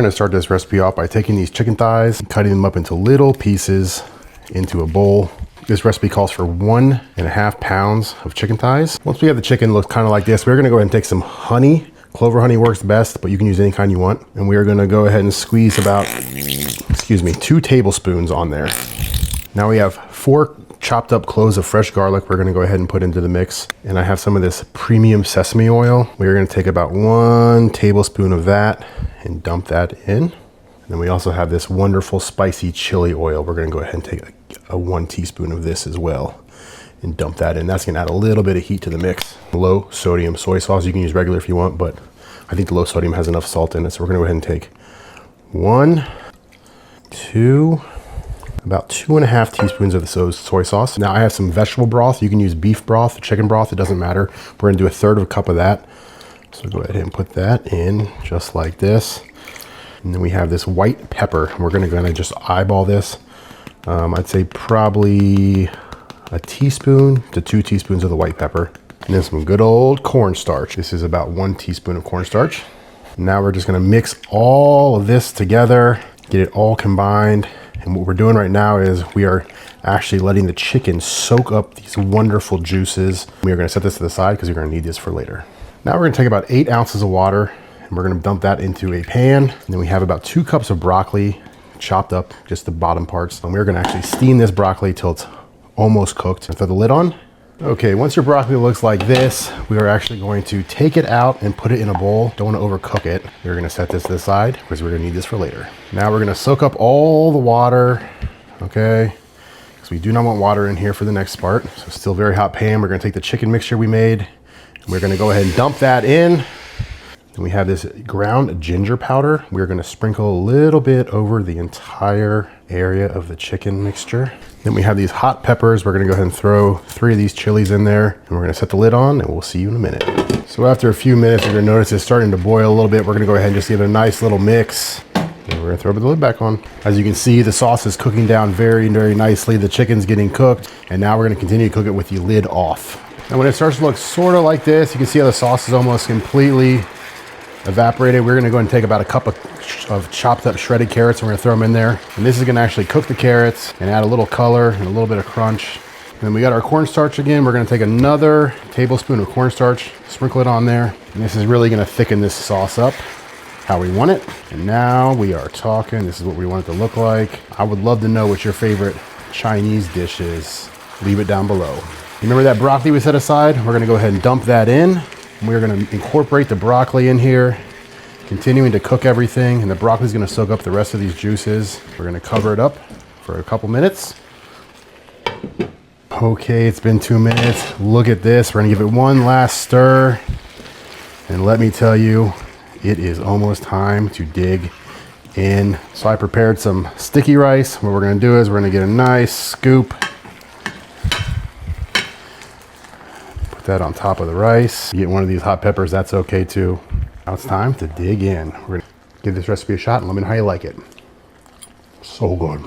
We're gonna start this recipe off by taking these chicken thighs and cutting them up into little pieces into a bowl. This recipe calls for 1.5 pounds of chicken thighs. Once we have the chicken look kind of like this, we're gonna go ahead and take some honey. Clover honey works best, but you can use any kind you want. And we are gonna go ahead and squeeze about, 2 tablespoons on there. Now we have 4 chopped up cloves of fresh garlic we're gonna go ahead and put into the mix. And I have some of this premium sesame oil. We're gonna take about 1 tablespoon of that and dump that in. And then we also have this wonderful spicy chili oil. We're gonna go ahead and take a 1 teaspoon of this as well and dump that in. That's gonna add a little bit of heat to the mix. Low sodium soy sauce, you can use regular if you want, but I think the low sodium has enough salt in it. So we're gonna go ahead and take 1, 2, about 2.5 teaspoons of the soy sauce. Now I have some vegetable broth. You can use beef broth, chicken broth, it doesn't matter. We're gonna do 1/3 of a cup of that. So go ahead and put that in just like this. And then we have this white pepper. We're gonna just eyeball this. I'd say probably a teaspoon to 2 teaspoons of the white pepper. And then some good old cornstarch. This is about 1 teaspoon of cornstarch. Now we're just gonna mix all of this together, get it all combined. And what we're doing right now is we are actually letting the chicken soak up these wonderful juices. We are gonna set this to the side because we're gonna need this for later. Now we're gonna take about 8 ounces of water and we're gonna dump that into a pan. And then we have about 2 cups of broccoli chopped up, just the bottom parts. And we're gonna actually steam this broccoli till it's almost cooked and throw the lid on. Okay, once your broccoli looks like this, we are actually going to take it out and put it in a bowl. Don't want to overcook it. We're gonna set this to the side because we're gonna need this for later. Now we're gonna soak up all the water, okay? Because we do not want water in here for the next part. So still very hot pan. We're gonna take the chicken mixture we made, and we're gonna go ahead and dump that in. And we have this ground ginger powder. We're gonna sprinkle a little bit over the entire area of the chicken mixture. Then we have these hot peppers. We're gonna go ahead and throw 3 of these chilies in there, and we're gonna set the lid on, and we'll see you in a minute. So after a few minutes, you're gonna notice it's starting to boil a little bit. We're gonna go ahead and just give it a nice little mix. And we're gonna throw the lid back on. As you can see, the sauce is cooking down very, very nicely. The chicken's getting cooked, and now we're gonna continue to cook it with the lid off. And when it starts to look sort of like this, you can see how the sauce is almost completely evaporated. We're gonna go and take about a cup of chopped up shredded carrots, and we're gonna throw them in there. And this is gonna actually cook the carrots and add a little color and a little bit of crunch. And then we got our cornstarch again. We're gonna take another tablespoon of cornstarch, sprinkle it on there. And this is really gonna thicken this sauce up how we want it. And now we are talking. This is what we want it to look like. I would love to know what your favorite Chinese dish is. Leave it down below. Remember that broccoli we set aside? We're gonna go ahead and dump that in. We're gonna incorporate the broccoli in here, continuing to cook everything, and the broccoli is gonna soak up the rest of these juices. We're gonna cover it up for a couple minutes. Okay, it's been 2 minutes. Look at this. We're gonna give it one last stir. And let me tell you, it is almost time to dig in. So I prepared some sticky rice. What we're gonna do is we're gonna get a nice scoop. That on top of the rice. You get one of these hot peppers, that's okay too. Now it's time to dig in. We're gonna give this recipe a shot and let me know how you like it. So good.